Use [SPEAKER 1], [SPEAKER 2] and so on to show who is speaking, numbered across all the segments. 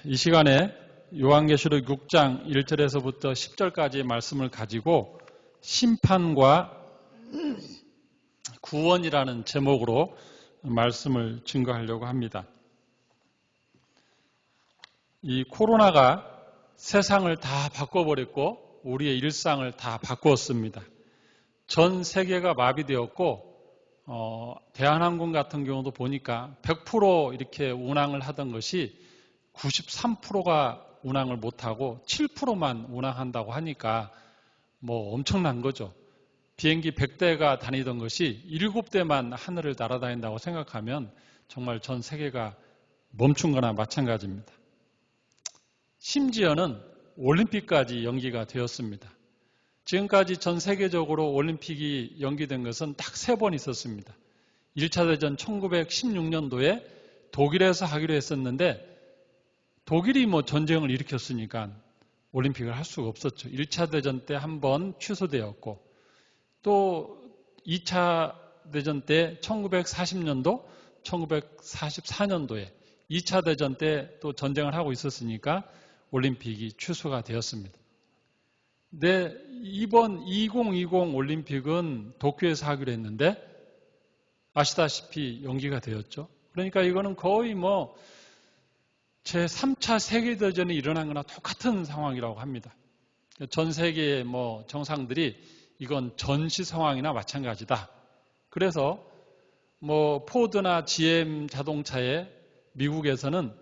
[SPEAKER 1] 이 시간에 요한계시록 6장 1절에서부터 10절까지의 말씀을 가지고 심판과 구원이라는 제목으로 말씀을 증거하려고 합니다. 이 코로나가 세상을 다 바꿔버렸고 우리의 일상을 다 바꾸었습니다. 전 세계가 마비되었고 대한항공 같은 경우도 보니까 100% 이렇게 운항을 하던 것이 93%가 운항을 못하고 7%만 운항한다고 하니까 뭐 엄청난 거죠. 비행기 100대가 다니던 것이 7대만 하늘을 날아다닌다고 생각하면 정말 전 세계가 멈춘 거나 마찬가지입니다. 심지어는 올림픽까지 연기가 되었습니다. 지금까지 전 세계적으로 올림픽이 연기된 것은 딱 3번 있었습니다. 1차 대전 1916년도에 독일에서 하기로 했었는데 독일이 전쟁을 일으켰으니까 올림픽을 할 수가 없었죠. 1차 대전 때 한 번 취소되었고 또 2차 대전 때 1940년도, 1944년도에 2차 대전 때 또 전쟁을 하고 있었으니까 올림픽이 취소가 되었습니다. 근데 이번 2020 올림픽은 도쿄에서 하기로 했는데 아시다시피 연기가 되었죠. 그러니까 이거는 거의 제3차 세계대전이 일어난 거나 똑같은 상황이라고 합니다. 전 세계의 정상들이 이건 전시 상황이나 마찬가지다. 그래서 포드나 GM 자동차에 미국에서는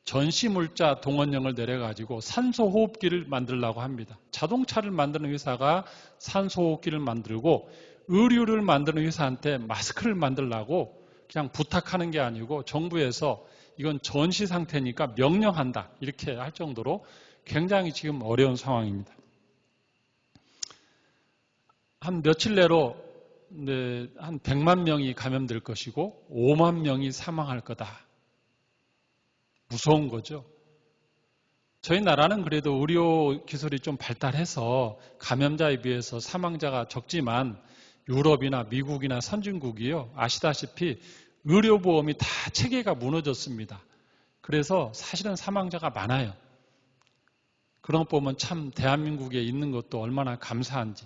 [SPEAKER 1] 전시물자 동원령을 내려가지고 산소호흡기를 만들려고 합니다. 자동차를 만드는 회사가 산소호흡기를 만들고 의류를 만드는 회사한테 마스크를 만들려고 그냥 부탁하는 게 아니고 정부에서 이건 전시 상태니까 명령한다. 이렇게 할 정도로 굉장히 지금 어려운 상황입니다. 한 며칠 내로 한 100만 명이 감염될 것이고 5만 명이 사망할 거다. 무서운 거죠. 저희 나라는 그래도 의료 기술이 좀 발달해서 감염자에 비해서 사망자가 적지만 유럽이나 미국이나 선진국이요. 아시다시피 의료보험이 다 체계가 무너졌습니다. 그래서 사실은 사망자가 많아요. 그런 것 보면 참 대한민국에 있는 것도 얼마나 감사한지.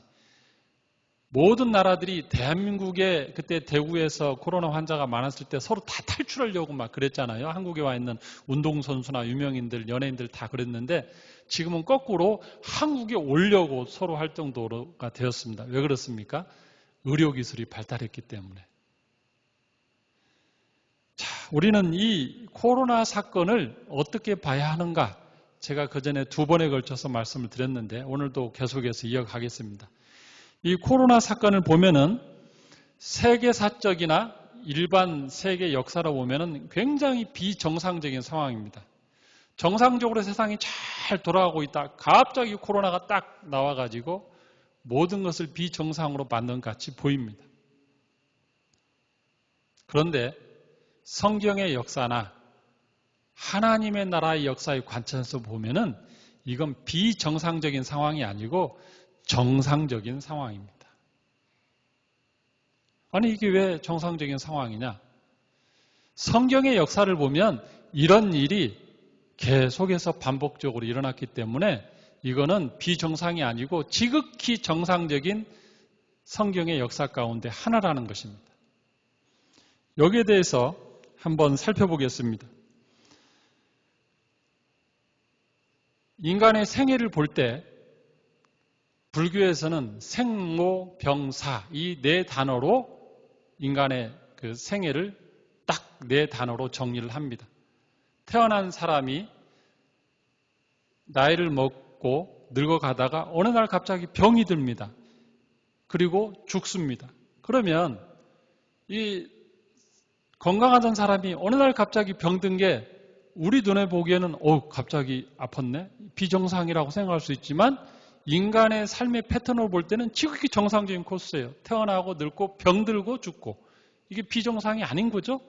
[SPEAKER 1] 모든 나라들이 대한민국에 그때 대구에서 코로나 환자가 많았을 때 서로 다 탈출하려고 막 그랬잖아요. 한국에 와 있는 운동선수나 유명인들, 연예인들 다 그랬는데 지금은 거꾸로 한국에 오려고 서로 할 정도가 되었습니다. 왜 그렇습니까? 의료기술이 발달했기 때문에. 자, 우리는 이 코로나 사건을 어떻게 봐야 하는가? 제가 그전에 2번에 걸쳐서 말씀을 드렸는데 오늘도 계속해서 이어가겠습니다. 이 코로나 사건을 보면은 세계사적이나 일반 세계 역사로 보면은 굉장히 비정상적인 상황입니다. 정상적으로 세상이 잘 돌아가고 있다. 갑자기 코로나가 딱 나와가지고 모든 것을 비정상으로 만든 것 같이 보입니다. 그런데 성경의 역사나 하나님의 나라의 역사의 관점에서 보면은 이건 비정상적인 상황이 아니고 정상적인 상황입니다. 아니 이게 왜 정상적인 상황이냐? 성경의 역사를 보면 이런 일이 계속해서 반복적으로 일어났기 때문에 이거는 비정상이 아니고 지극히 정상적인 성경의 역사 가운데 하나라는 것입니다. 여기에 대해서 한번 살펴보겠습니다. 인간의 생애를 볼 때 불교에서는 생로, 병사 이 4단어로 인간의 그 생애를 딱 4단어로 정리를 합니다. 태어난 사람이 나이를 먹고 늙어가다가 어느 날 갑자기 병이 듭니다. 그리고 죽습니다. 그러면 이 건강하던 사람이 어느 날 갑자기 병든 게 우리 눈에 보기에는 갑자기 아팠네? 비정상이라고 생각할 수 있지만 인간의 삶의 패턴을 볼 때는 지극히 정상적인 코스예요. 태어나고 늙고 병들고 죽고 이게 비정상이 아닌 거죠?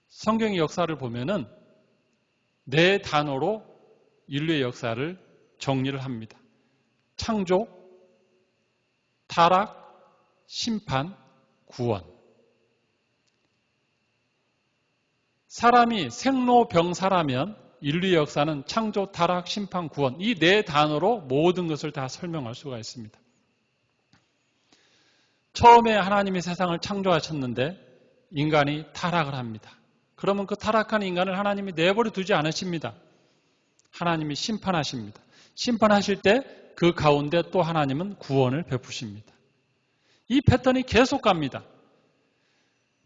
[SPEAKER 1] 성경의 역사를 보면은 4단어로 인류의 역사를 정리를 합니다. 창조, 타락, 심판, 구원. 사람이 생로병사라면 인류의 역사는 창조, 타락, 심판, 구원 이 네 단어로 모든 것을 다 설명할 수가 있습니다. 처음에 하나님이 세상을 창조하셨는데 인간이 타락을 합니다. 그러면 그 타락한 인간을 하나님이 내버려 두지 않으십니다. 하나님이 심판하십니다. 심판하실 때 그 가운데 또 하나님은 구원을 베푸십니다. 이 패턴이 계속 갑니다.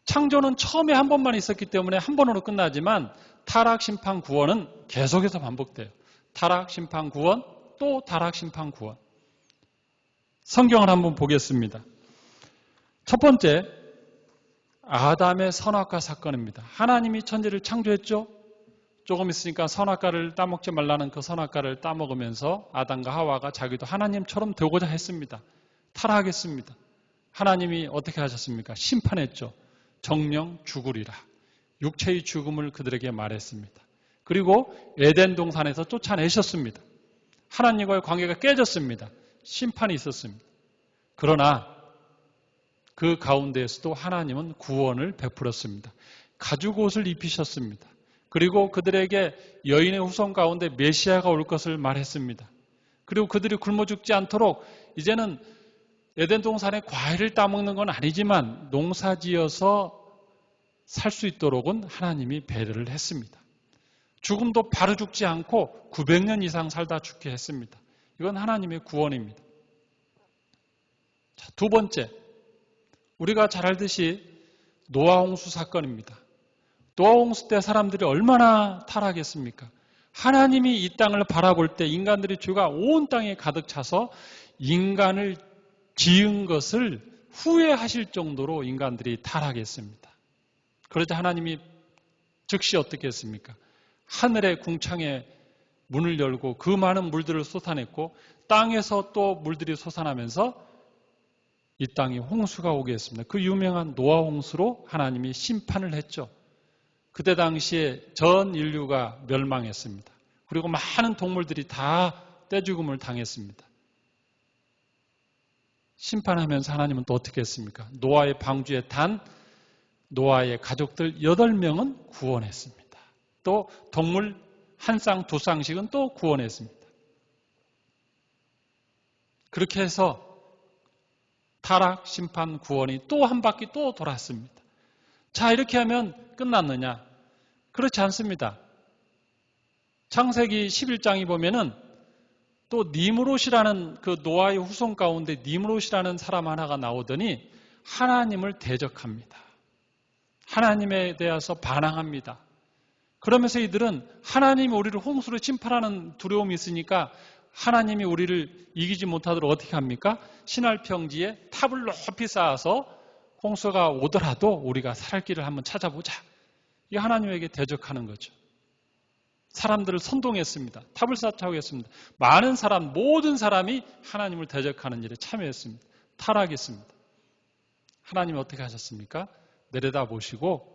[SPEAKER 1] 창조는 처음에 한 번만 있었기 때문에 한 번으로 끝나지만 타락, 심판, 구원은 계속해서 반복돼요. 타락, 심판, 구원, 또 타락, 심판, 구원. 성경을 한번 보겠습니다. 첫 번째, 아담의 선악과 사건입니다. 하나님이 천지를 창조했죠? 조금 있으니까 선악과를 따먹지 말라는 그 선악과를 따먹으면서 아담과 하와가 자기도 하나님처럼 되고자 했습니다. 타락했습니다. 하나님이 어떻게 하셨습니까? 심판했죠. 정령 죽으리라. 육체의 죽음을 그들에게 말했습니다. 그리고 에덴 동산에서 쫓아내셨습니다. 하나님과의 관계가 깨졌습니다. 심판이 있었습니다. 그러나 그 가운데에서도 하나님은 구원을 베풀었습니다. 가죽옷을 입히셨습니다. 그리고 그들에게 여인의 후손 가운데 메시아가 올 것을 말했습니다. 그리고 그들이 굶어 죽지 않도록 이제는 에덴 동산에 과일을 따먹는 건 아니지만 농사지어서 살 수 있도록은 하나님이 배려를 했습니다. 죽음도 바로 죽지 않고 900년 이상 살다 죽게 했습니다. 이건 하나님의 구원입니다. 자, 두 번째, 우리가 잘 알듯이 노아 홍수 사건입니다. 노아 홍수 때 사람들이 얼마나 타락했습니까? 하나님이 이 땅을 바라볼 때 인간들의 죄가 온 땅에 가득 차서 인간을 지은 것을 후회하실 정도로 인간들이 타락했습니다. 그러자 하나님이 즉시 어떻게 했습니까? 하늘의 궁창에 문을 열고 그 많은 물들을 쏟아냈고 땅에서 또 물들이 솟아나면서 이 땅에 홍수가 오게 했습니다. 그 유명한 노아 홍수로 하나님이 심판을 했죠. 그때 당시에 전 인류가 멸망했습니다. 그리고 많은 동물들이 다 떼죽음을 당했습니다. 심판하면서 하나님은 또 어떻게 했습니까? 노아의 방주에 단 노아의 가족들 8명은 구원했습니다. 또 동물 한 쌍, 두 쌍씩은 또 구원했습니다. 그렇게 해서 타락, 심판, 구원이 또 한 바퀴 또 돌았습니다. 자, 이렇게 하면 끝났느냐? 그렇지 않습니다. 창세기 11장에 보면은 또 니므롯이라는 그 노아의 후손 가운데 니므롯이라는 사람 하나가 나오더니 하나님을 대적합니다. 하나님에 대해서 반항합니다. 그러면서 이들은 하나님이 우리를 홍수로 심판하는 두려움이 있으니까 하나님이 우리를 이기지 못하도록 어떻게 합니까? 신할 평지에 탑을 높이 쌓아서 홍수가 오더라도 우리가 살 길을 한번 찾아보자. 이게 하나님에게 대적하는 거죠. 사람들을 선동했습니다. 탑을 쌓자고 했습니다. 많은 사람, 모든 사람이 하나님을 대적하는 일에 참여했습니다. 타락했습니다. 하나님이 어떻게 하셨습니까? 내려다보시고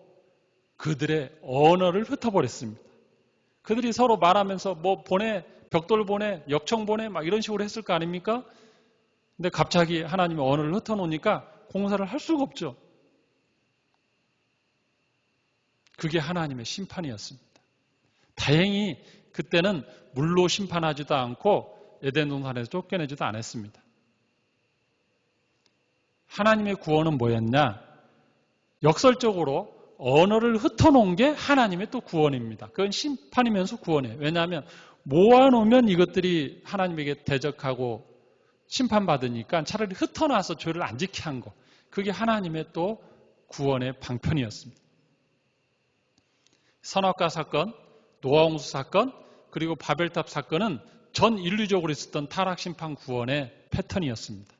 [SPEAKER 1] 그들의 언어를 흩어버렸습니다. 그들이 서로 말하면서 뭐 보내, 벽돌 보내, 역청 보내 막 이런 식으로 했을 거 아닙니까? 근데 갑자기 하나님의 언어를 흩어놓으니까 공사를 할 수가 없죠. 그게 하나님의 심판이었습니다. 다행히 그때는 물로 심판하지도 않고 에덴 동산에서 쫓겨내지도 않았습니다. 하나님의 구원은 뭐였냐? 역설적으로 언어를 흩어놓은 게 하나님의 또 구원입니다. 그건 심판이면서 구원이에요. 왜냐하면 모아놓으면 이것들이 하나님에게 대적하고 심판받으니까 차라리 흩어놔서 죄를 안 지게 한 거. 그게 하나님의 또 구원의 방편이었습니다. 선악과 사건, 노아 홍수 사건, 그리고 바벨탑 사건은 전 인류적으로 있었던 타락, 심판, 구원의 패턴이었습니다.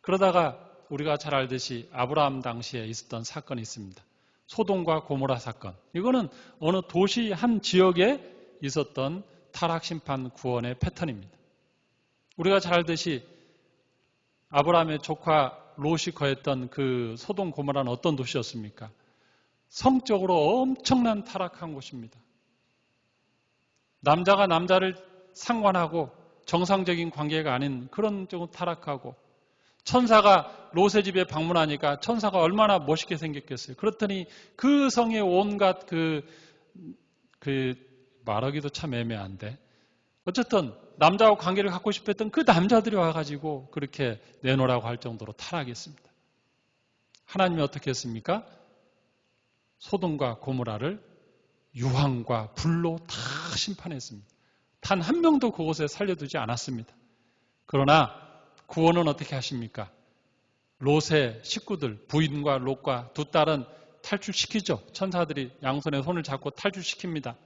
[SPEAKER 1] 그러다가 우리가 잘 알듯이 아브라함 당시에 있었던 사건이 있습니다. 소돔과 고모라 사건. 이거는 어느 도시 한 지역에 있었던 타락, 심판, 구원의 패턴입니다. 우리가 잘 알듯이 아브라함의 조카 롯이 거했던 그 소돔 고모라는 어떤 도시였습니까? 성적으로 엄청난 타락한 곳입니다. 남자가 남자를 상관하고 정상적인 관계가 아닌 그런 쪽은 타락하고 천사가 롯의 집에 방문하니까 천사가 얼마나 멋있게 생겼겠어요. 그렇더니 그 성의 온갖 말하기도 참 애매한데 어쨌든 남자하고 관계를 갖고 싶었던 그 남자들이 와가지고 그렇게 내놓으라고 할 정도로 타락했습니다. 하나님이 어떻게 했습니까? 소돔과 고모라를 유황과 불로 다 심판했습니다. 단 한 명도 그곳에 살려두지 않았습니다. 그러나 구원은 어떻게 하십니까? 롯의 식구들, 부인과 롯과 두 딸은 탈출시키죠. 천사들이 양손에 손을 잡고 탈출시킵니다.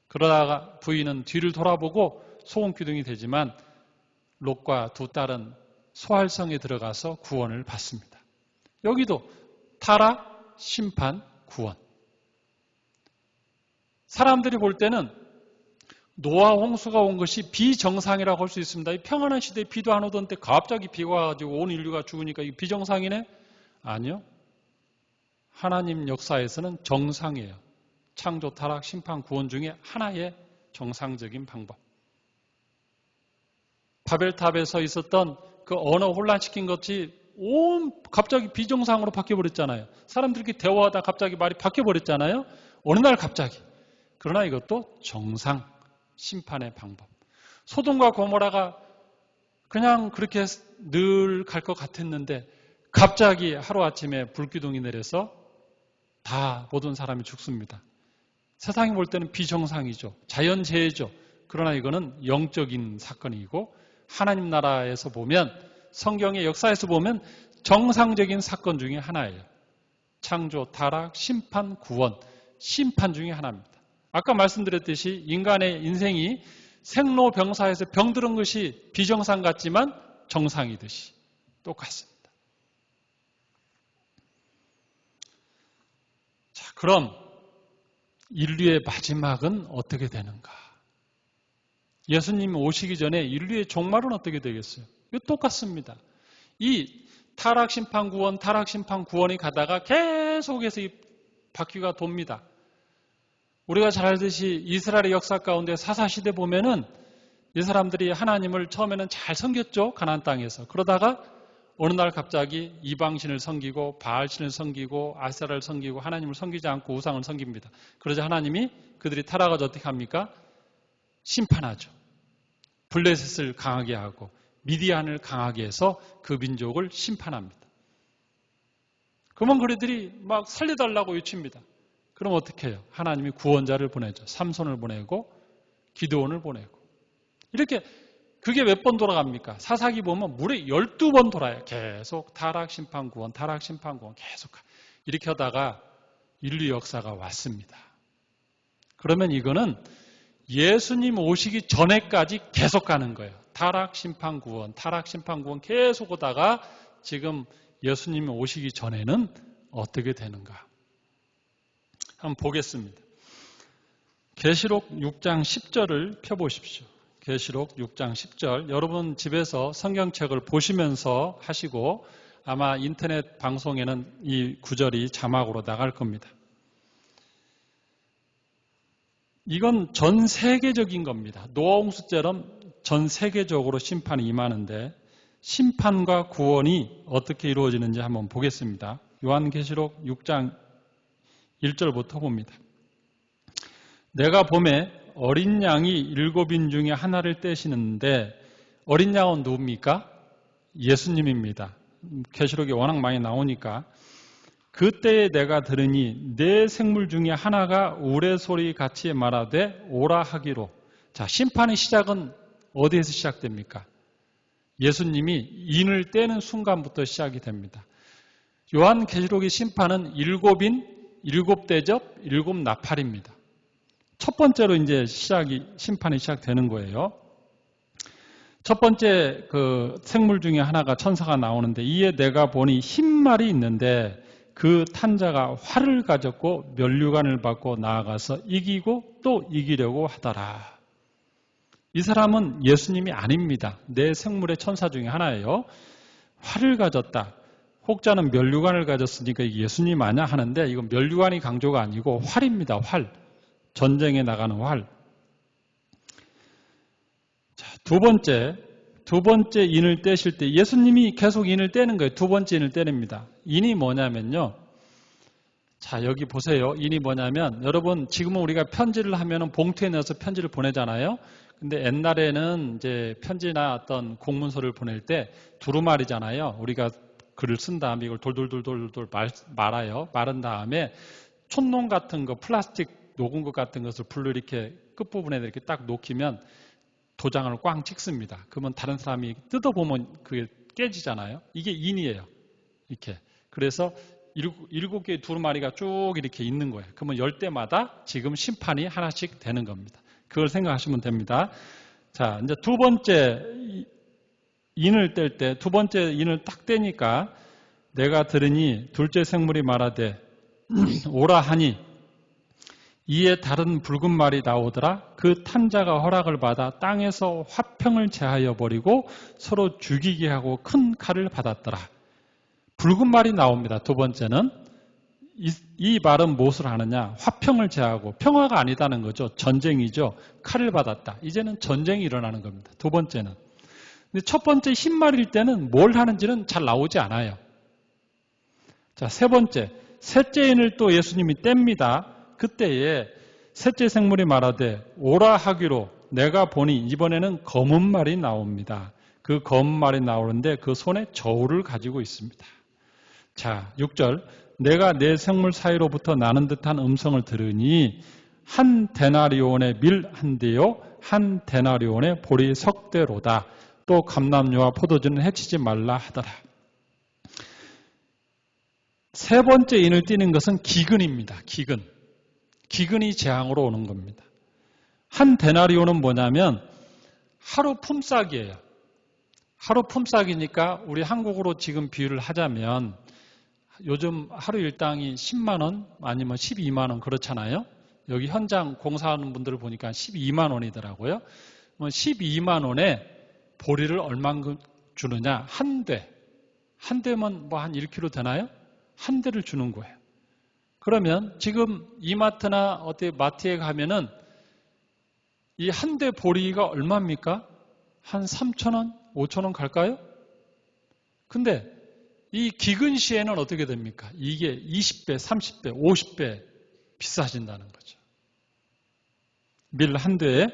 [SPEAKER 1] 그러다가 부인은 뒤를 돌아보고 소금기둥이 되지만 롯과 두 딸은 소할성에 들어가서 구원을 받습니다. 여기도 타락, 심판, 구원. 사람들이 볼 때는 노아 홍수가 온 것이 비정상이라고 할 수 있습니다. 이 평안한 시대에 비도 안 오던 때 갑자기 비가 와가지고 온 인류가 죽으니까 이게 비정상이네? 아니요. 하나님 역사에서는 정상이에요. 창조, 타락, 심판, 구원 중에 하나의 정상적인 방법. 바벨탑에서 있었던 그 언어 혼란시킨 것이 갑자기 비정상으로 바뀌어버렸잖아요. 사람들끼리 대화하다 갑자기 말이 바뀌어버렸잖아요. 어느 날 갑자기. 그러나 이것도 정상, 심판의 방법. 소돔과 고모라가 그냥 그렇게 늘 갈 것 같았는데 갑자기 하루아침에 불기둥이 내려서 다 모든 사람이 죽습니다. 세상이 볼 때는 비정상이죠. 자연재해죠. 그러나 이거는 영적인 사건이고 하나님 나라에서 보면 성경의 역사에서 보면 정상적인 사건 중에 하나예요. 창조, 타락, 심판, 구원. 심판 중에 하나입니다. 아까 말씀드렸듯이 인간의 인생이 생로병사에서 병들은 것이 비정상 같지만 정상이듯이 똑같습니다. 자, 그럼 인류의 마지막은 어떻게 되는가? 예수님 오시기 전에 인류의 종말은 어떻게 되겠어요? 이거 똑같습니다. 이 타락, 심판, 구원, 타락, 심판, 구원이 가다가 계속해서 이 바퀴가 돕니다. 우리가 잘 알듯이 이스라엘의 역사 가운데 사사시대 보면은 이 사람들이 하나님을 처음에는 잘 섬겼죠. 가나안 땅에서. 그러다가 어느 날 갑자기 이방신을 섬기고 바알신을 섬기고 아세라를 섬기고 하나님을 섬기지 않고 우상을 섬깁니다. 그러자 하나님이 그들이 타락해서 어떻게 합니까? 심판하죠. 블레셋을 강하게 하고 미디안을 강하게 해서 그 민족을 심판합니다. 그러면 그들이 막 살려달라고 외칩니다. 그럼 어떻게 해요? 하나님이 구원자를 보내죠. 삼손을 보내고 기드온을 보내고. 이렇게 그게 몇 번 돌아갑니까? 사사기 보면 무려 12번 돌아요. 계속 타락, 심판, 구원, 타락, 심판, 구원 계속. 이렇게 하다가 인류 역사가 왔습니다. 그러면 이거는 예수님 오시기 전에까지 계속 가는 거예요. 타락, 심판, 구원, 타락, 심판, 구원 계속 오다가 지금 예수님 오시기 전에는 어떻게 되는가? 한번 보겠습니다. 계시록 6장 10절을 펴보십시오. 계시록 6장 10절. 여러분 집에서 성경책을 보시면서 하시고 아마 인터넷 방송에는 이 구절이 자막으로 나갈 겁니다. 이건 전 세계적인 겁니다. 노아 홍수처럼 전 세계적으로 심판이 임하는데 심판과 구원이 어떻게 이루어지는지 한번 보겠습니다. 요한계시록 6장 1절부터 봅니다. 내가 봄에 어린 양이 7인 중에 하나를 떼시는데 어린 양은 누굽니까? 예수님입니다. 계시록에 워낙 많이 나오니까 그때에 내가 들으니 네 생물 중에 하나가 우레소리 같이 말하되 오라 하기로. 자, 심판의 시작은 어디에서 시작됩니까? 예수님이 인을 떼는 순간부터 시작이 됩니다. 요한계시록의 심판은 7인, 7대접, 7나팔입니다. 첫 번째로 이제 심판이 시작되는 거예요. 첫 번째 그 생물 중에 하나가 천사가 나오는데 이에 내가 보니 흰 말이 있는데 그 탄자가 활을 가졌고 면류관을 받고 나아가서 이기고 또 이기려고 하더라. 이 사람은 예수님이 아닙니다. 네 생물의 천사 중에 하나예요. 활을 가졌다. 혹자는 면류관을 가졌으니까 이게 예수님 아냐 하는데 이건 면류관이 강조가 아니고 활입니다. 활. 전쟁에 나가는 활. 자, 두 두 번째 인을 떼실 때 예수님이 계속 인을 떼는 거예요. 두 번째 인을 떼냅니다. 인이 뭐냐면요. 자, 여기 보세요. 인이 뭐냐면 여러분 지금은 우리가 편지를 하면은 봉투에 넣어서 편지를 보내잖아요. 근데 옛날에는 이제 편지나 어떤 공문서를 보낼 때 두루마리잖아요. 우리가 글을 쓴 다음에 이걸 돌돌돌돌돌 말아요. 마른 다음에 촛농 같은 거, 플라스틱 녹은 것 같은 것을 불로 이렇게 끝부분에 이렇게 딱 녹이면 도장을 꽝 찍습니다. 그러면 다른 사람이 뜯어보면 그게 깨지잖아요. 이게 인이에요. 이렇게. 그래서 7개의 두루마리가 쭉 이렇게 있는 거예요. 그러면 10대마다 지금 심판이 하나씩 되는 겁니다. 그걸 생각하시면 됩니다. 자, 이제 두 번째 인을 뗄 때, 두 번째 인을 딱 떼니까 내가 들으니 둘째 생물이 말하되 오라 하니 이에 다른 붉은 말이 나오더라. 그 탄자가 허락을 받아 땅에서 화평을 제하여 버리고 서로 죽이게 하고 큰 칼을 받았더라. 붉은 말이 나옵니다. 두 번째는 이 말은 무엇을 하느냐? 화평을 제하고 평화가 아니다는 거죠. 전쟁이죠. 칼을 받았다. 이제는 전쟁이 일어나는 겁니다. 두 번째는. 근데 첫 번째 흰 말일 때는 뭘 하는지는 잘 나오지 않아요. 자, 세 번째. 셋째 인을 또 예수님이 뗍니다. 그때에 셋째 생물이 말하되 오라 하기로 내가 보니 이번에는 검은 말이 나옵니다. 그 검은 말이 나오는데 그 손에 저울을 가지고 있습니다. 자, 6절. 내가 내 생물 사이로부터 나는 듯한 음성을 들으니 한 데나리온의 밀 한 대요 한 데나리온의 보리 석 대로다. 또 감람류와 포도주는 해치지 말라 하더라. 세 번째 인을 띄는 것은 기근입니다. 기근. 기근이 재앙으로 오는 겁니다. 한 데나리온은 뭐냐면 하루 품삯이에요. 하루 품삯이니까 우리 한국으로 지금 비유를 하자면 요즘 하루 일당이 10만 원 아니면 12만 원 그렇잖아요. 여기 현장 공사하는 분들을 보니까 12만 원이더라고요. 12만 원에 보리를 얼마큼 주느냐? 한 대. 한 대면 뭐 한 1kg 되나요? 한 대를 주는 거예요. 그러면 지금 이마트나 어디 마트에 가면은 이 한 대 보리가 얼마입니까? 한 3,000원, 5,000원 갈까요? 근데 이 기근 시에는 어떻게 됩니까? 이게 20배, 30배, 50배 비싸진다는 거죠. 밀 한 대에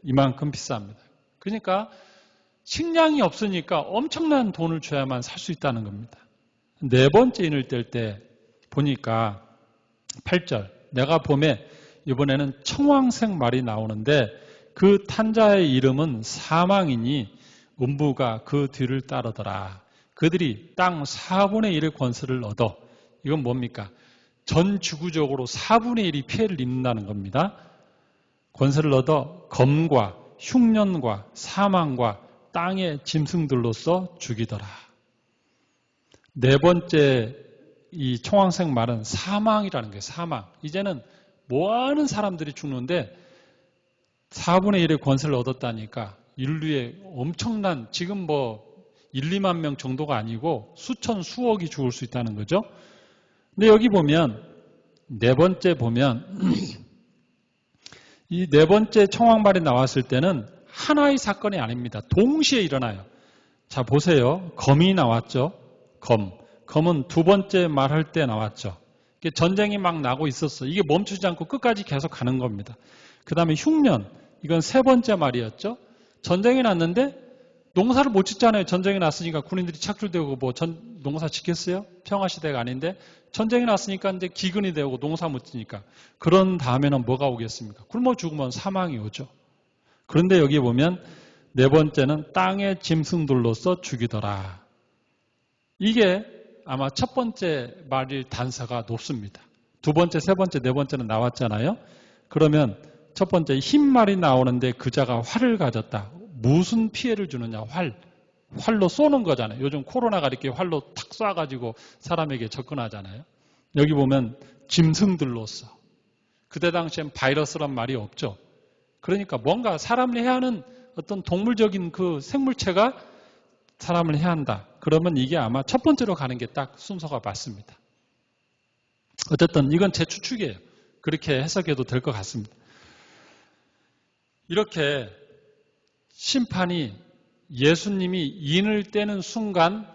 [SPEAKER 1] 이만큼 비쌉니다. 그러니까 식량이 없으니까 엄청난 돈을 줘야만 살 수 있다는 겁니다. 네 번째 인을 뗄 때 보니까 8절 내가 봄에 이번에는 청황색 말이 나오는데 그 탄자의 이름은 사망이니 음부가 그 뒤를 따르더라. 그들이 땅 4분의 1의 권세를 얻어 이건 뭡니까? 전 지구적으로 4분의 1이 피해를 입는다는 겁니다. 권세를 얻어 검과 흉년과 사망과 땅의 짐승들로서 죽이더라. 네 번째 이 청황색 말은 사망이라는 거예요. 사망. 이제는 뭐하는 사람들이 죽는데 4분의 1의 권세를 얻었다니까 인류의 엄청난 지금 뭐 1, 2만 명 정도가 아니고 수천, 수억이 죽을 수 있다는 거죠. 근데 여기 보면 네 번째 보면 이 네 번째 청황말이 나왔을 때는 하나의 사건이 아닙니다. 동시에 일어나요. 자 보세요. 검이 나왔죠. 검은 두 번째 말할 때 나왔죠. 전쟁이 막 나고 있었어. 이게 멈추지 않고 끝까지 계속 가는 겁니다. 그 다음에 흉년. 이건 세 번째 말이었죠. 전쟁이 났는데 농사를 못 짓잖아요. 전쟁이 났으니까 군인들이 착출되고 뭐 농사 짓겠어요? 평화시대가 아닌데 전쟁이 났으니까 이제 기근이 되고 농사 못 짓니까 그런 다음에는 뭐가 오겠습니까? 굶어 죽으면 사망이 오죠. 그런데 여기 보면 네 번째는 땅의 짐승들로서 죽이더라. 이게 아마 첫 번째 말일 단서가 높습니다. 두 번째, 세 번째, 네 번째는 나왔잖아요. 그러면 첫 번째 흰 말이 나오는데 그자가 활을 가졌다. 무슨 피해를 주느냐? 활로 쏘는 거잖아요. 요즘 코로나가 이렇게 활로 탁 쏴가지고 사람에게 접근하잖아요. 여기 보면 짐승들로서. 그때 당시엔 바이러스란 말이 없죠. 그러니까 뭔가 사람을 해하는 어떤 동물적인 그 생물체가 사람을 해한다. 그러면 이게 아마 첫 번째로 가는 게 딱 순서가 맞습니다. 어쨌든 이건 제 추측이에요. 그렇게 해석해도 될 것 같습니다. 이렇게 심판이 예수님이 인을 떼는 순간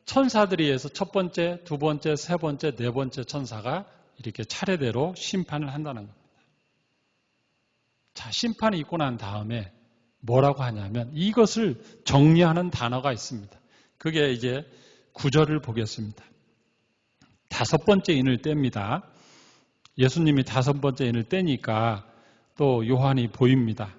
[SPEAKER 1] 천사들에 의해서 첫 번째, 두 번째, 세 번째, 네 번째 천사가 이렇게 차례대로 심판을 한다는 겁니다. 자, 심판이 있고 난 다음에 뭐라고 하냐면 이것을 정리하는 단어가 있습니다. 그게 이제 9절을 보겠습니다. 다섯 번째 인을 뗍니다. 예수님이 다섯 번째 인을 떼니까 또 요한이 보입니다.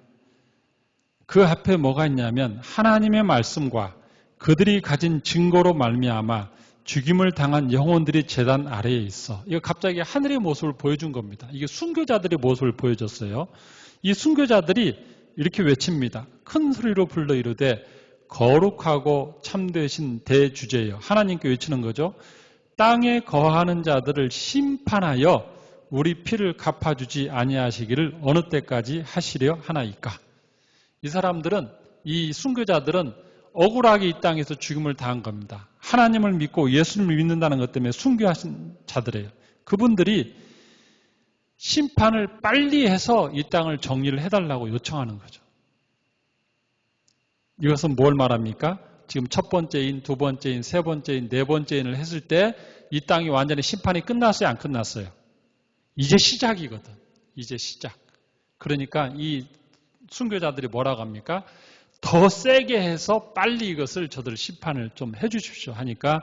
[SPEAKER 1] 그 앞에 뭐가 있냐면 하나님의 말씀과 그들이 가진 증거로 말미암아 죽임을 당한 영혼들이 제단 아래에 있어. 이거 갑자기 하늘의 모습을 보여준 겁니다. 이게 순교자들의 모습을 보여줬어요. 이 순교자들이 이렇게 외칩니다. 큰 소리로 불러 이르되 거룩하고 참되신 대주제여. 하나님께 외치는 거죠. 땅에 거하는 자들을 심판하여 우리 피를 갚아주지 아니하시기를 어느 때까지 하시려 하나이까. 이 사람들은, 이 순교자들은 억울하게 이 땅에서 죽임을 당한 겁니다. 하나님을 믿고 예수님을 믿는다는 것 때문에 순교하신 자들이에요. 그분들이 심판을 빨리 해서 이 땅을 정리를 해달라고 요청하는 거죠. 이것은 뭘 말합니까? 지금 첫 번째인, 두 번째인, 세 번째인, 네 번째인을 했을 때 이 땅이 완전히 심판이 끝났어요? 안 끝났어요? 이제 시작이거든. 이제 시작. 그러니까 이 순교자들이 뭐라고 합니까? 더 세게 해서 빨리 이것을 저들 심판을 좀 해주십시오 하니까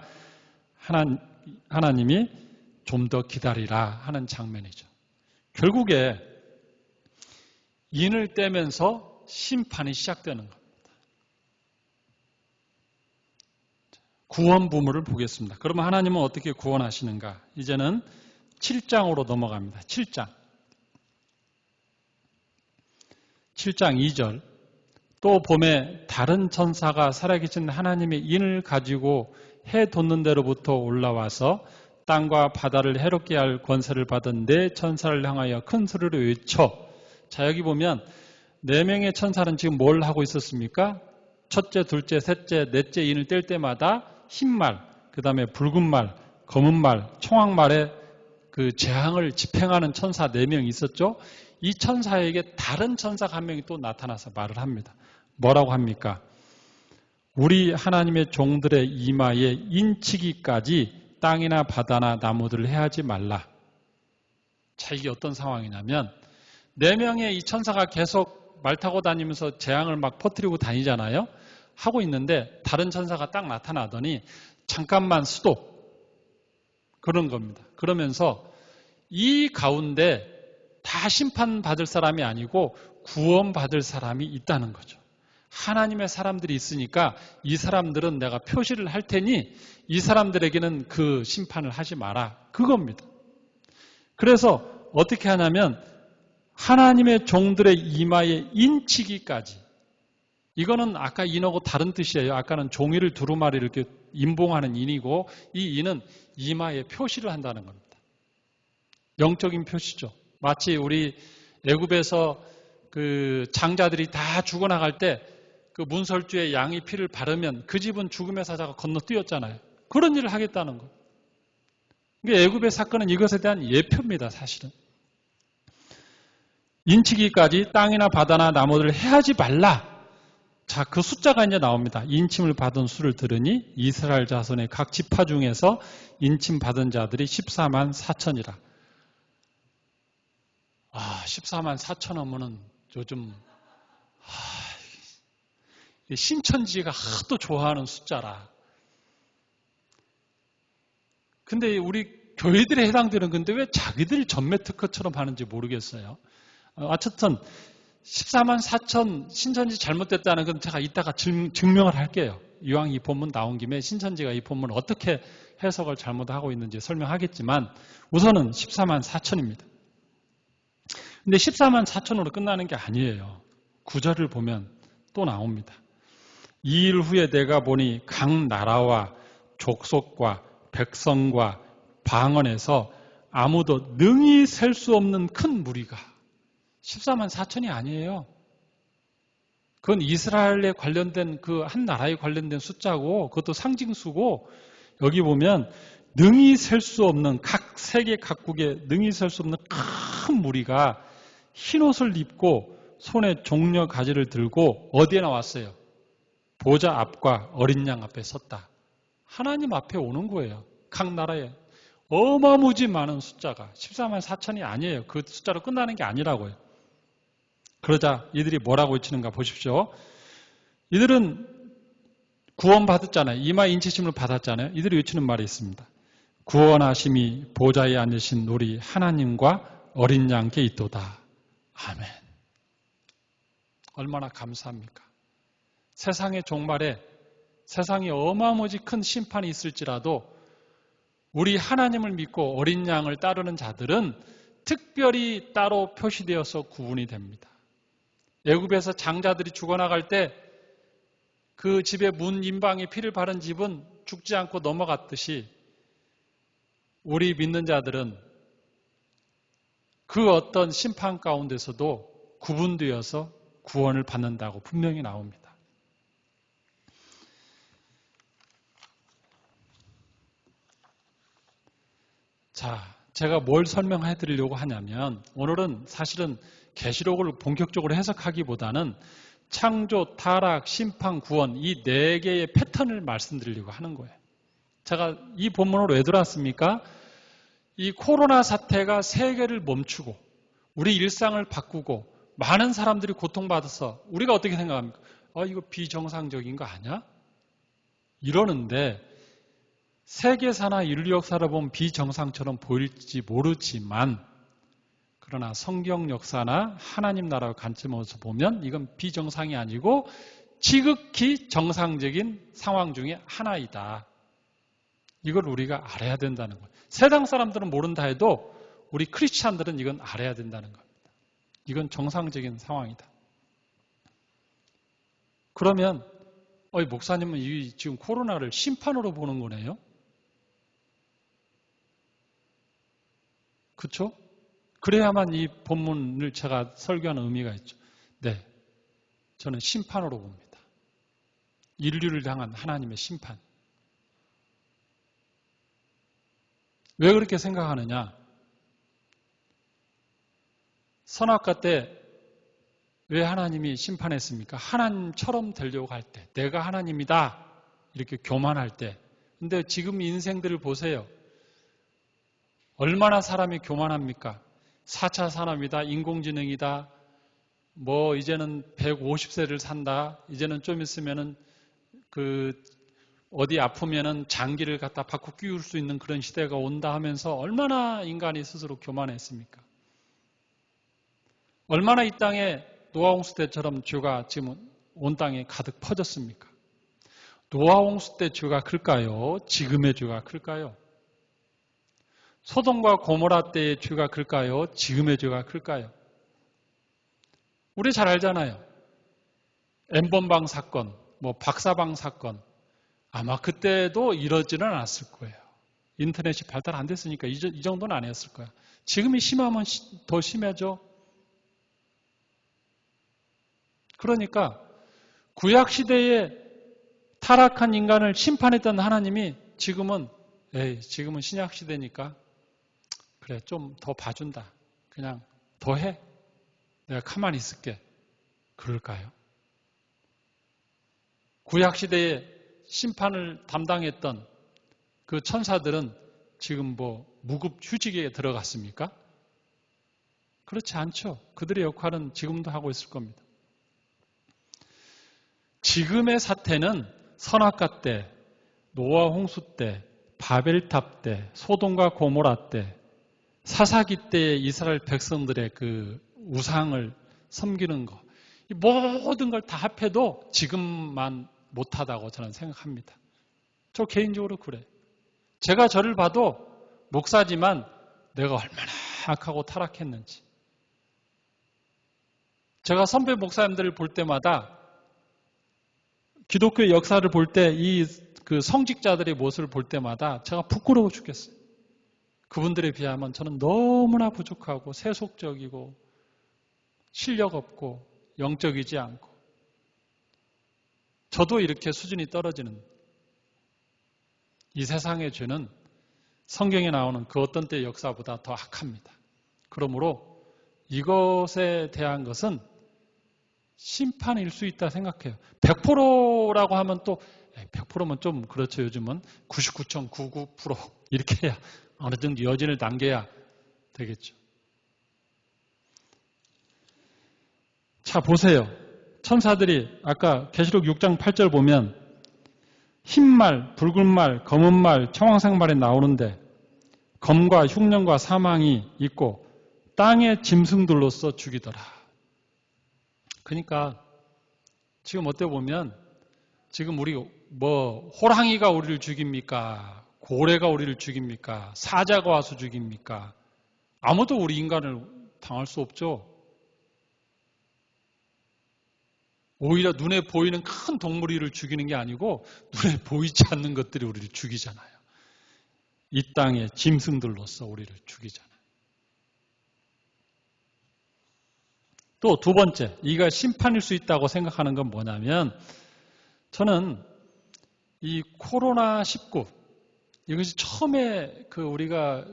[SPEAKER 1] 하나님이 좀 더 기다리라 하는 장면이죠. 결국에 인을 떼면서 심판이 시작되는 겁니다. 구원 부문을 보겠습니다. 그러면 하나님은 어떻게 구원하시는가? 이제는 7장으로 넘어갑니다. 7장 2절. 또 봄에 다른 천사가 살아계신 하나님의 인을 가지고 해 돋는 데로부터 올라와서 땅과 바다를 해롭게 할 권세를 받은 네 천사를 향하여 큰 소리로 외쳐. 자, 여기 보면 4명의 천사는 지금 뭘 하고 있었습니까? 첫째, 둘째, 셋째, 넷째 인을 뗄 때마다 흰 말, 그 다음에 붉은 말, 검은 말, 총악말에 그 재앙을 집행하는 천사 4명이 있었죠. 이 천사에게 다른 천사가 한 명이 또 나타나서 말을 합니다. 뭐라고 합니까? 우리 하나님의 종들의 이마에 인치기까지 땅이나 바다나 나무들을 해하지 말라. 자, 이게 어떤 상황이냐면 4명의 이 천사가 계속 말 타고 다니면서 재앙을 막 퍼뜨리고 다니잖아요. 하고 있는데 다른 천사가 딱 나타나더니 잠깐만 스톱. 그런 겁니다. 그러면서 이 가운데 다 심판받을 사람이 아니고 구원받을 사람이 있다는 거죠. 하나님의 사람들이 있으니까 이 사람들은 내가 표시를 할 테니 이 사람들에게는 그 심판을 하지 마라. 그겁니다. 그래서 어떻게 하냐면 하나님의 종들의 이마에 인치기까지. 이거는 아까 인하고 다른 뜻이에요. 아까는 종이를 두루마리 이렇게 인봉하는 인이고 이 인은 이마에 표시를 한다는 겁니다. 영적인 표시죠. 마치 우리 애굽에서 그 장자들이 다 죽어나갈 때 그 문설주에 양이 피를 바르면 그 집은 죽음의 사자가 건너뛰었잖아요. 그런 일을 하겠다는 거예요. 애굽의 사건은 이것에 대한 예표입니다. 사실은. 인치기까지 땅이나 바다나 나무들을 해하지 말라. 자, 그 숫자가 이제 나옵니다. 인침을 받은 수를 들으니 이스라엘 자손의 각 지파 중에서 인침 받은 자들이 14만 4천이라. 14만 4천 하면은 요즘 신천지가 하도 좋아하는 숫자라. 근데 우리 교회들에 해당되는 건데 왜 자기들이 전매 특허처럼 하는지 모르겠어요. 어쨌든 14만 4천 신천지 잘못됐다는 건 제가 이따가 증명을 할게요. 이왕 이 본문 나온 김에 신천지가 이 본문을 어떻게 해석을 잘못하고 있는지 설명하겠지만 우선은 14만 4천입니다. 근데 14만 4천으로 끝나는 게 아니에요. 9절을 보면 또 나옵니다. 이 일 후에 내가 보니 각 나라와 족속과 백성과 방언에서 아무도 능히 셀 수 없는 큰 무리가 14만 4천이 아니에요. 그건 이스라엘에 관련된 그 한 나라에 관련된 숫자고 그것도 상징수고 여기 보면 능히 셀 수 없는 각 세계 각국에 능히 셀 수 없는 큰 무리가 흰옷을 입고 손에 종려 가지를 들고 어디에 나왔어요? 보좌 앞과 어린 양 앞에 섰다. 하나님 앞에 오는 거예요. 각 나라에 어마무지 많은 숫자가 14만 4천이 아니에요. 그 숫자로 끝나는 게 아니라고요. 그러자 이들이 뭐라고 외치는가 보십시오. 이들은 구원받았잖아요. 이마 인치심을 받았잖아요. 이들이 외치는 말이 있습니다. 구원하심이 보좌에 앉으신 우리 하나님과 어린 양께 있도다. 아멘. 얼마나 감사합니까? 세상의 종말에 세상에 어마무지 큰 심판이 있을지라도 우리 하나님을 믿고 어린 양을 따르는 자들은 특별히 따로 표시되어서 구분이 됩니다. 애굽에서 장자들이 죽어나갈 때 그 집의 문 인방에 피를 바른 집은 죽지 않고 넘어갔듯이 우리 믿는 자들은 그 어떤 심판 가운데서도 구분되어서 구원을 받는다고 분명히 나옵니다. 자, 제가 뭘 설명해 드리려고 하냐면 오늘은 사실은 계시록을 본격적으로 해석하기보다는 창조, 타락, 심판, 구원 이 네 개의 패턴을 말씀드리려고 하는 거예요. 제가 이 본문으로 왜 들어왔습니까? 이 코로나 사태가 세계를 멈추고 우리 일상을 바꾸고 많은 사람들이 고통받아서 우리가 어떻게 생각합니까? 이거 비정상적인 거 아니야? 이러는데 세계사나 인류 역사를 보면 비정상처럼 보일지 모르지만 그러나 성경 역사나 하나님 나라의 관점에서 보면 이건 비정상이 아니고 지극히 정상적인 상황 중에 하나이다. 이걸 우리가 알아야 된다는 거예요. 세상 사람들은 모른다 해도 우리 크리스찬들은 이건 알아야 된다는 겁니다. 이건 정상적인 상황이다. 그러면 목사님은 이 지금 코로나를 심판으로 보는 거네요? 그렇죠? 그래야만 이 본문을 제가 설교하는 의미가 있죠. 네, 저는 심판으로 봅니다. 인류를 향한 하나님의 심판. 왜 그렇게 생각하느냐? 선악과 때 왜 하나님이 심판했습니까? 하나님처럼 되려고 할 때, 내가 하나님이다 이렇게 교만할 때. 근데 지금 인생들을 보세요. 얼마나 사람이 교만합니까? 4차 산업이다, 인공지능이다, 이제는 150세를 산다, 이제는 좀 있으면은 어디 아프면은 장기를 갖다 바꿔 끼울 수 있는 그런 시대가 온다 하면서 얼마나 인간이 스스로 교만했습니까? 얼마나 이 땅에 노아 홍수 때처럼 죄가 지금 온 땅에 가득 퍼졌습니까? 노아 홍수 때 죄가 클까요? 지금의 죄가 클까요? 소돔과 고모라 때의 죄가 클까요? 지금의 죄가 클까요? 우리 잘 알잖아요. N번방 사건, 박사방 사건. 아마 그때도 이러지는 않았을 거예요. 인터넷이 발달 안 됐으니까 이 정도는 아니었을 거야. 지금이 심하면 더 심해져. 그러니까 구약시대에 타락한 인간을 심판했던 하나님이 지금은 신약시대니까 그래, 좀 더 봐준다. 그냥 더 해. 내가 가만히 있을게. 그럴까요? 구약시대에 심판을 담당했던 그 천사들은 지금 무급 휴직에 들어갔습니까? 그렇지 않죠. 그들의 역할은 지금도 하고 있을 겁니다. 지금의 사태는 선악과 때, 노아 홍수 때, 바벨탑 때, 소돔과 고모라 때, 사사기 때의 이스라엘 백성들의 그 우상을 섬기는 것, 이 모든 걸 다 합해도 지금만 못하다고 저는 생각합니다. 저 개인적으로 그래. 제가 저를 봐도 목사지만 내가 얼마나 악하고 타락했는지. 제가 선배 목사님들을 볼 때마다 기독교의 역사를 볼 때 그 성직자들의 모습을 볼 때마다 제가 부끄러워 죽겠어요. 그분들에 비하면 저는 너무나 부족하고 세속적이고 실력 없고 영적이지 않고 저도 이렇게 수준이 떨어지는 이 세상의 죄는 성경에 나오는 그 어떤 때의 역사보다 더 악합니다. 그러므로 이것에 대한 것은 심판일 수 있다 생각해요. 100%라고 하면 또 100%면 좀 그렇죠. 요즘은 99.99% 이렇게 해야 어느 정도 여진을 남겨야 되겠죠. 자, 보세요. 천사들이 아까 계시록 6장 8절 보면 흰말, 붉은 말, 검은 말, 청황색 말이 나오는데 검과 흉년과 사망이 있고 땅의 짐승들로서 죽이더라. 그러니까 지금 어때 보면 지금 우리 호랑이가 우리를 죽입니까? 고래가 우리를 죽입니까? 사자가 와서 죽입니까? 아무도 우리 인간을 당할 수 없죠. 오히려 눈에 보이는 큰 동물이 우리를 죽이는 게 아니고 눈에 보이지 않는 것들이 우리를 죽이잖아요. 이 땅의 짐승들로서 우리를 죽이잖아요. 또 두 번째, 이가 심판일 수 있다고 생각하는 건 뭐냐면 저는 이 코로나19 이것이 처음에 우리가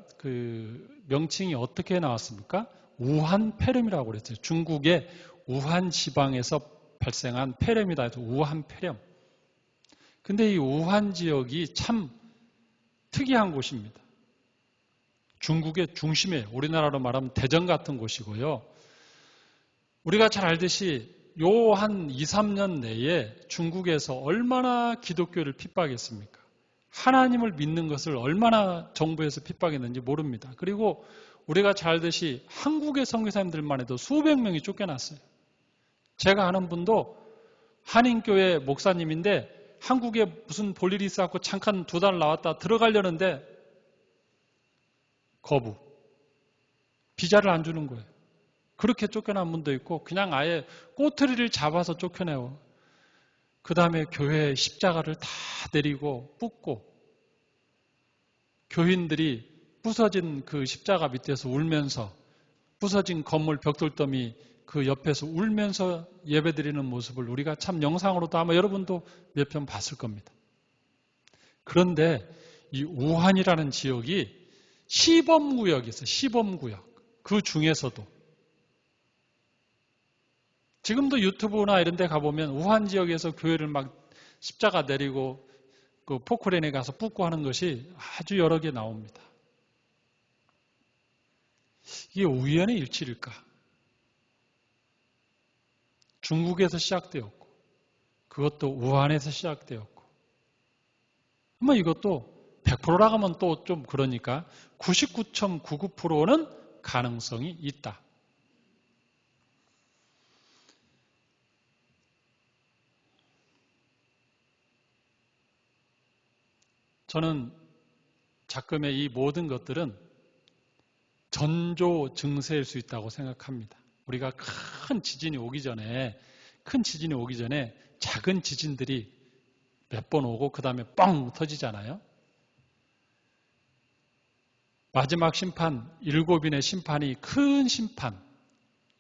[SPEAKER 1] 명칭이 어떻게 나왔습니까? 우한 폐렴이라고 그랬어요. 중국의 우한 지방에서 발생한 폐렴이다 해서 우한 폐렴. 근데 이 우한 지역이 참 특이한 곳입니다. 중국의 중심에 우리나라로 말하면 대전 같은 곳이고요. 우리가 잘 알듯이 요 한 2, 3년 내에 중국에서 얼마나 기독교를 핍박했습니까? 하나님을 믿는 것을 얼마나 정부에서 핍박했는지 모릅니다. 그리고 우리가 잘 알듯이 한국의 선교사님들만 해도 수백 명이 쫓겨났어요. 제가 아는 분도 한인교회 목사님인데 한국에 무슨 볼 일이 있어서 잠깐 2달 나왔다 들어가려는데 거부. 비자를 안 주는 거예요. 그렇게 쫓겨난 분도 있고 그냥 아예 꼬투리를 잡아서 쫓겨내요. 그 다음에 교회에 십자가를 다 내리고 붓고 교인들이 부서진 그 십자가 밑에서 울면서 부서진 건물 벽돌더미 그 옆에서 울면서 예배드리는 모습을 우리가 참 영상으로도 아마 여러분도 몇 편 봤을 겁니다. 그런데 이 우한이라는 지역이 시범구역이 있어요. 시범구역. 그 중에서도 지금도 유튜브나 이런 데 가보면 우한 지역에서 교회를 막 십자가 내리고 그 포크레인에 가서 붓고 하는 것이 아주 여러 개 나옵니다. 이게 우연의 일치일까? 중국에서 시작되었고 그것도 우한에서 시작되었고 뭐 이것도 100%라고 하면 또 좀 그러니까 99.99%는 가능성이 있다. 저는 작금의 이 모든 것들은 전조 증세일 수 있다고 생각합니다. 우리가 큰 지진이 오기 전에 작은 지진들이 몇 번 오고 그 다음에 뻥 터지잖아요. 마지막 심판, 7인의 심판이 큰 심판,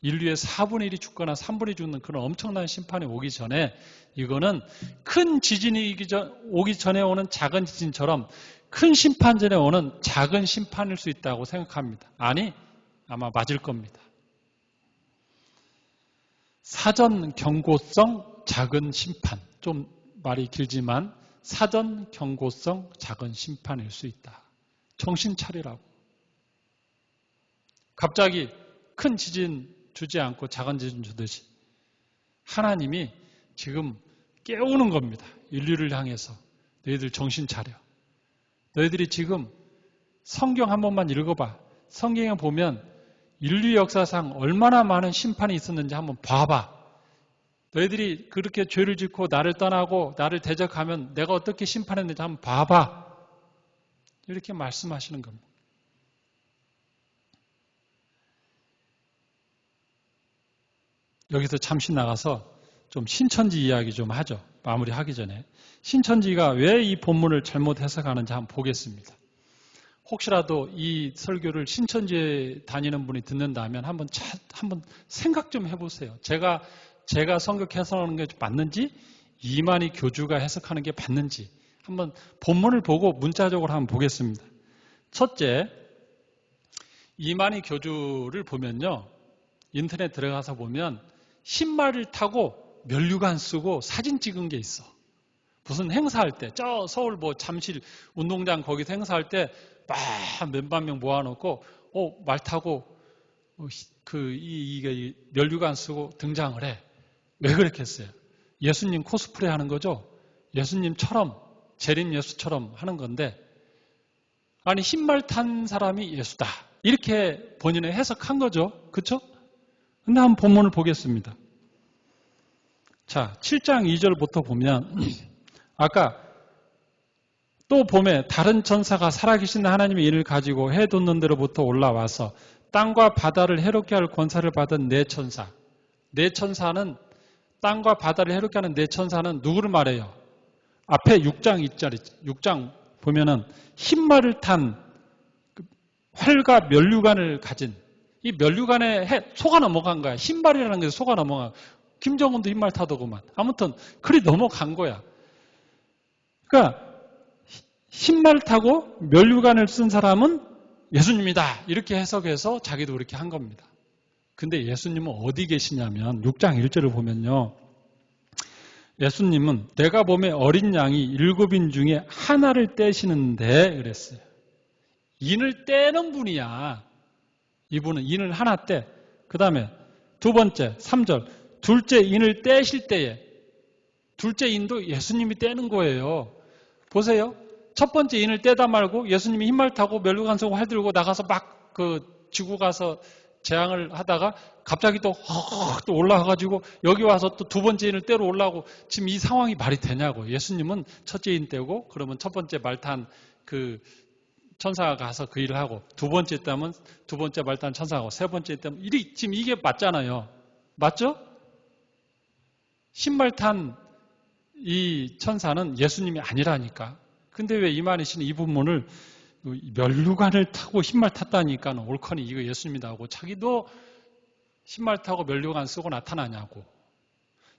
[SPEAKER 1] 인류의 4분의 1이 죽거나 3분의 1이 죽는 그런 엄청난 심판이 오기 전에 이거는 큰 지진이 오기 전에 오는 작은 지진처럼 큰 심판 전에 오는 작은 심판일 수 있다고 생각합니다. 아니, 아마 맞을 겁니다. 사전 경고성 작은 심판. 좀 말이 길지만 사전 경고성 작은 심판일 수 있다. 정신 차리라고. 갑자기 큰 지진 주지 않고 작은 지진 주듯이 하나님이 지금 깨우는 겁니다. 인류를 향해서. 너희들 정신 차려. 너희들이 지금 성경 한 번만 읽어봐. 성경에 보면 인류 역사상 얼마나 많은 심판이 있었는지 한번 봐봐. 너희들이 그렇게 죄를 짓고 나를 떠나고 나를 대적하면 내가 어떻게 심판했는지 한번 봐봐. 이렇게 말씀하시는 겁니다. 여기서 잠시 나가서 좀 신천지 이야기 좀 하죠. 마무리하기 전에. 신천지가 왜 이 본문을 잘못 해석하는지 한번 보겠습니다. 혹시라도 이 설교를 신천지에 다니는 분이 듣는다면 한번 생각 좀 해보세요. 제가 성경 해석하는 게 맞는지, 이만희 교주가 해석하는 게 맞는지 한번 본문을 보고 문자적으로 한번 보겠습니다. 첫째, 이만희 교주를 보면요. 인터넷 들어가서 보면 신말을 타고 면류관 쓰고 사진 찍은 게 있어. 무슨 행사할 때, 저 서울 뭐 잠실 운동장 거기서 행사할 때 막 몇만 명 모아놓고, 말 타고, 이게 면류관 쓰고 등장을 해. 왜 그랬겠어요? 예수님 코스프레 하는 거죠? 예수님처럼, 재림 예수처럼 하는 건데, 아니, 흰말 탄 사람이 예수다. 이렇게 본인은 해석한 거죠. 그쵸? 근데 한번 본문을 보겠습니다. 자, 7장 2절부터 보면, 아까 또 봄에 다른 천사가 살아계신 하나님의 인을 가지고 해 돋는 데로부터 올라와서 땅과 바다를 해롭게 할 권세를 받은 네 천사. 네 천사는, 땅과 바다를 해롭게 하는 네 천사는 누구를 말해요? 앞에 6장 2절이, 6장 보면은 흰말을 탄 활과 면류관을 가진, 이 면류관에 속아 넘어간 거야. 흰말이라는 게 속아 넘어가. 김정은도 흰말 타더구만. 아무튼 그리 넘어간 거야. 그러니까 흰말 타고 면류관을 쓴 사람은 예수님이다. 이렇게 해석해서 자기도 그렇게 한 겁니다. 근데 예수님은 어디 계시냐면 6장 1절을 보면요. 예수님은 내가 봄에 어린 양이 7인 중에 하나를 떼시는데 그랬어요. 인을 떼는 분이야. 이분은 인을 하나 떼. 그 다음에 두 번째 3절 둘째 인을 떼실 때에 둘째 인도 예수님이 떼는 거예요. 보세요. 첫 번째 인을 떼다 말고 예수님이 흰말 타고 면류관 쓰고 활 들고 나가서 막 지구 가서 재앙을 하다가 갑자기 또 올라와가지고 여기 와서 또 두 번째 인을 떼러 올라오고 지금 이 상황이 말이 되냐고. 예수님은 첫째 인 떼고 그러면 첫 번째 말 탄 천사가 가서 그 일을 하고 두 번째 떼면 두 번째 말 탄 천사가 하고 세 번째 떼면 지금 이게 맞잖아요. 맞죠? 흰말 탄 이 천사는 예수님이 아니라니까. 근데 왜 이만희 씨는 이 부분을 면류관을 타고 흰말 탔다니까 옳거니 이거 예수님이다 하고 자기도 흰말 타고 면류관 쓰고 나타나냐고.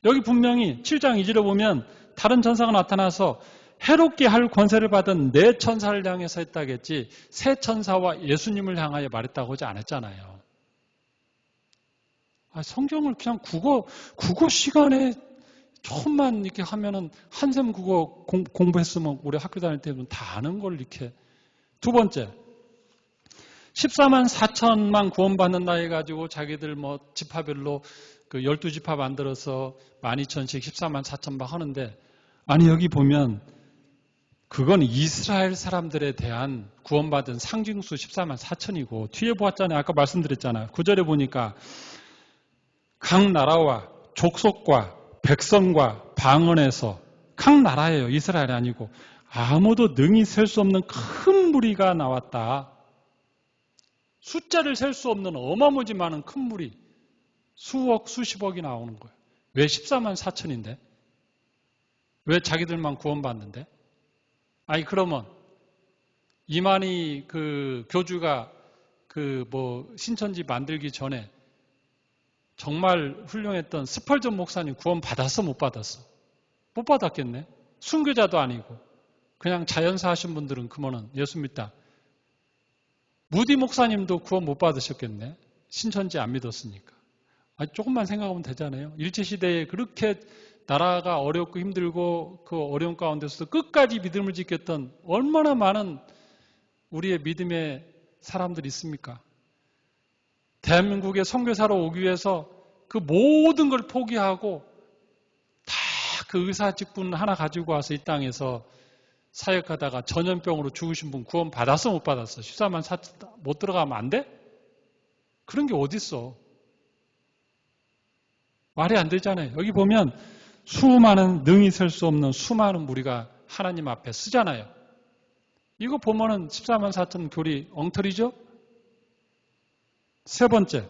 [SPEAKER 1] 여기 분명히 7장 2절에 보면 다른 천사가 나타나서 해롭게 할 권세를 받은 네 천사를 향해서 했다겠지 세 천사와 예수님을 향하여 말했다고 하지 않았잖아요. 성경을 그냥 국어 시간에 처음만 이렇게 하면은 한샘 국어 공부했으면 우리 학교 다닐 때는 다 아는 걸 이렇게. 두 번째, 14만 4천만 구원받는다 해가지고 자기들 지파별로 12지파 만들어서 12,000씩 14만 4천만 하는데, 아니 여기 보면 그건 이스라엘 사람들에 대한 구원받은 상징수 14만 4천이고 뒤에 보았잖아요. 아까 말씀드렸잖아요. 9절에 보니까 각 나라와 족속과 백성과 방언에서 각 나라예요. 이스라엘이 아니고 아무도 능히 셀 수 없는 큰 무리가 나왔다. 숫자를 셀 수 없는 어마무지 많은 큰 무리 수억 수십억이 나오는 거예요. 왜 14만 4천인데? 왜 자기들만 구원받는데? 아니 그러면 이만희 교주가 신천지 만들기 전에 정말 훌륭했던 스펄전 목사님 구원 받았어 못 받았어? 못 받았겠네. 순교자도 아니고 그냥 자연사 하신 분들은 그러면 예수 믿다. 무디 목사님도 구원 못 받으셨겠네. 신천지 안 믿었으니까. 조금만 생각하면 되잖아요. 일제시대에 그렇게 나라가 어렵고 힘들고 그 어려운 가운데서도 끝까지 믿음을 지켰던 얼마나 많은 우리의 믿음의 사람들이 있습니까? 대한민국에 선교사로 오기 위해서 그 모든 걸 포기하고 다 그 의사 직분 하나 가지고 와서 이 땅에서 사역하다가 전염병으로 죽으신 분 구원 받았어 못 받았어? 14만 4천 못 들어가면 안 돼? 그런 게 어딨어? 말이 안 되잖아요. 여기 보면 수많은 능히 셀 수 없는 수많은 무리가 하나님 앞에 쓰잖아요. 이거 보면은 14만 4천 교리 엉터리죠? 세 번째,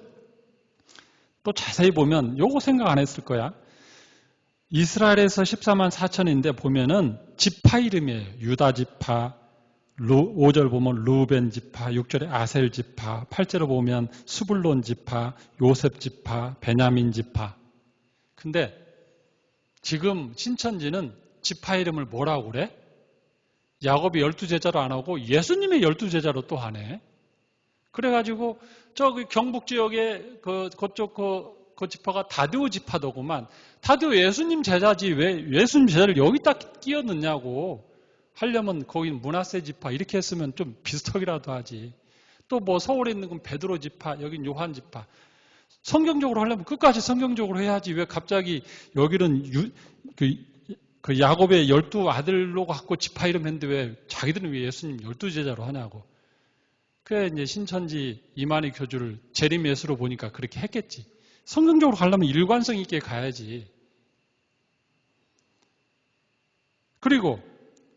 [SPEAKER 1] 또 자세히 보면 요거 생각 안 했을 거야. 이스라엘에서 14만 4천인데 보면은 지파 이름이에요. 유다 지파, 5절 보면 루벤 지파, 6절에 아셀 지파, 8절에 보면 스불론 지파, 요셉 지파, 베냐민 지파. 근데 지금 신천지는 지파 이름을 뭐라고 그래? 야곱이 12제자로 안 하고 예수님의 12제자로 또 하네. 그래가지고 저기 경북 지역에 그쪽 그 지파가 다드오 지파더구만. 다드오 예수님 제자지 왜 예수님 제자를 여기다 끼워 넣냐고. 하려면 거긴 므낫세 지파 이렇게 했으면 좀 비슷하기라도 하지. 또 뭐 서울에 있는 건 베드로 지파, 여긴 요한 지파. 성경적으로 하려면 끝까지 성경적으로 해야지. 왜 갑자기 여기는 그 야곱의 12 아들로 갖고 지파 이름 했는데 왜 자기들은 왜 예수님 12제자로 하냐고. 그래 이제 신천지 이만희 교주를 재림 예수로 보니까 그렇게 했겠지. 성경적으로 가려면 일관성 있게 가야지. 그리고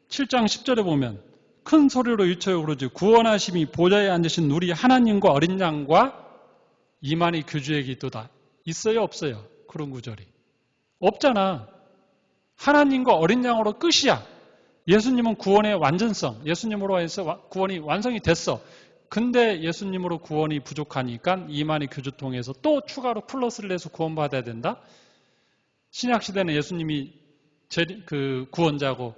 [SPEAKER 1] 7장 10절에 보면 큰 소리로 외쳐요 그러지. 구원하심이 보좌에 앉으신 우리 하나님과 어린 양과 이만희 교주에게 있도다. 있어요 없어요? 그런 구절이. 없잖아. 하나님과 어린 양으로 끝이야. 예수님은 구원의 완전성, 예수님으로 해서 구원이 완성이 됐어. 근데 예수님으로 구원이 부족하니까 이만희 교주 통해서 또 추가로 플러스를 내서 구원받아야 된다? 신약시대는 예수님이 그 구원자고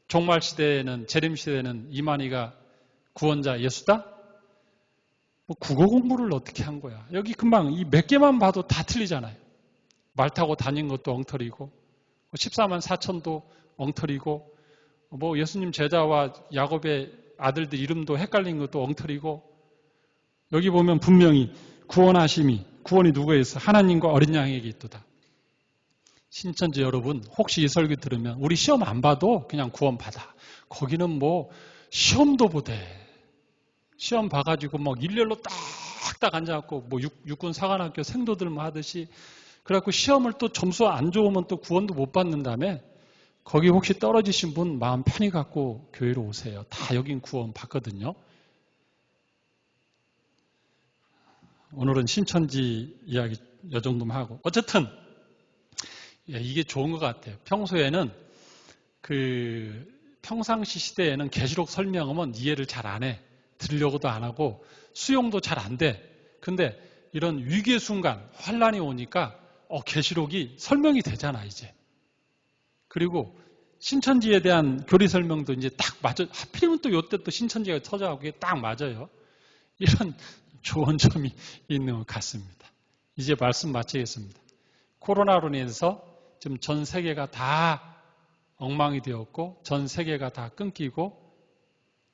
[SPEAKER 1] 종말시대에는 재림시대에는 이만희가 구원자 예수다? 뭐 국어 공부를 어떻게 한 거야? 여기 금방 이 몇 개만 봐도 다 틀리잖아요. 말 타고 다닌 것도 엉터리고 14만 4천도 엉터리고 뭐 예수님 제자와 야곱의 아들들 이름도 헷갈린 것도 엉터리고 여기 보면 분명히 구원하심이 구원이 누구에 있어? 하나님과 어린 양에게 있도다. 신천지 여러분 혹시 이 설교 들으면 우리 시험 안 봐도 그냥 구원 받아. 거기는 뭐 시험도 보대. 시험 봐가지고 막 일렬로 딱딱 앉아갖고 뭐 육군 사관학교 생도들만 하듯이 그래갖고 시험을 또 점수 안 좋으면 또 구원도 못 받는다며. 거기 혹시 떨어지신 분 마음 편히 갖고 교회로 오세요. 다 여긴 구원 받거든요. 오늘은 신천지 이야기 이 정도만 하고 어쨌든 이게 좋은 것 같아요. 평소에는 평상시 시대에는 계시록 설명하면 이해를 잘 안 해. 들으려고도 안 하고 수용도 잘 안 돼. 근데 이런 위기의 순간 환란이 오니까 계시록이 설명이 되잖아 이제. 그리고 신천지에 대한 교리 설명도 이제 딱 맞아. 하필이면 또 이때 또 신천지가 터져가고 그게 딱 맞아요. 이런 좋은 점이 있는 것 같습니다. 이제 말씀 마치겠습니다. 코로나로 인해서 지금 전 세계가 다 엉망이 되었고 전 세계가 다 끊기고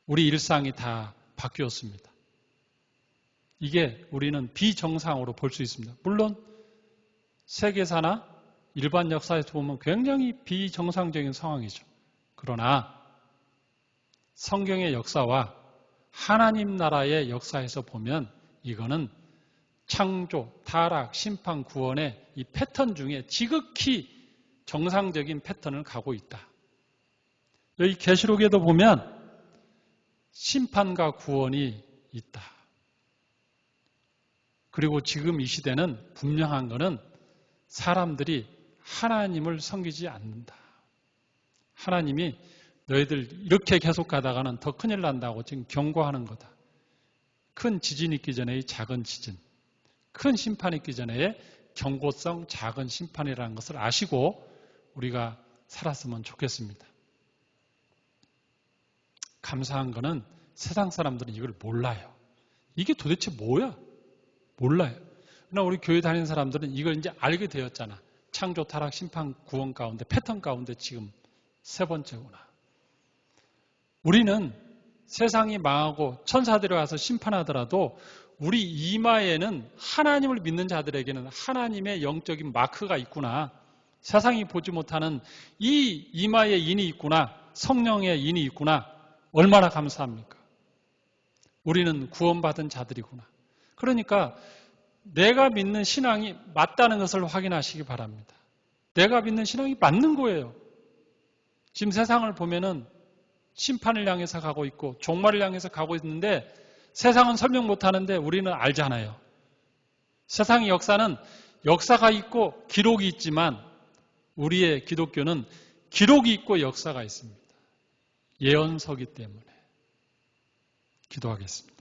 [SPEAKER 1] 우리 일상이 다 바뀌었습니다. 이게 우리는 비정상으로 볼 수 있습니다. 물론 세계사나 일반 역사에서 보면 굉장히 비정상적인 상황이죠. 그러나 성경의 역사와 하나님 나라의 역사에서 보면 이거는 창조, 타락, 심판, 구원의 이 패턴 중에 지극히 정상적인 패턴을 가고 있다. 여기 계시록에도 보면 심판과 구원이 있다. 그리고 지금 이 시대는 분명한 것은 사람들이 하나님을 섬기지 않는다. 하나님이 너희들 이렇게 계속 가다가는 더 큰일 난다고 지금 경고하는 거다. 큰 지진이 있기 전에 작은 지진, 큰 심판이 있기 전에 경고성 작은 심판이라는 것을 아시고 우리가 살았으면 좋겠습니다. 감사한 거는 세상 사람들은 이걸 몰라요. 이게 도대체 뭐야? 몰라요. 그러나 우리 교회 다니는 사람들은 이걸 이제 알게 되었잖아. 창조, 타락, 심판, 구원 가운데, 패턴 가운데 지금 세 번째구나. 우리는 세상이 망하고 천사들이 와서 심판하더라도 우리 이마에는 하나님을 믿는 자들에게는 하나님의 영적인 마크가 있구나. 세상이 보지 못하는 이 이마에 인이 있구나. 성령의 인이 있구나. 얼마나 감사합니까? 우리는 구원받은 자들이구나. 그러니까 내가 믿는 신앙이 맞다는 것을 확인하시기 바랍니다. 내가 믿는 신앙이 맞는 거예요. 지금 세상을 보면은 심판을 향해서 가고 있고 종말을 향해서 가고 있는데 세상은 설명 못하는데 우리는 알잖아요. 세상의 역사는 역사가 있고 기록이 있지만 우리의 기독교는 기록이 있고 역사가 있습니다. 예언서기 때문에 기도하겠습니다.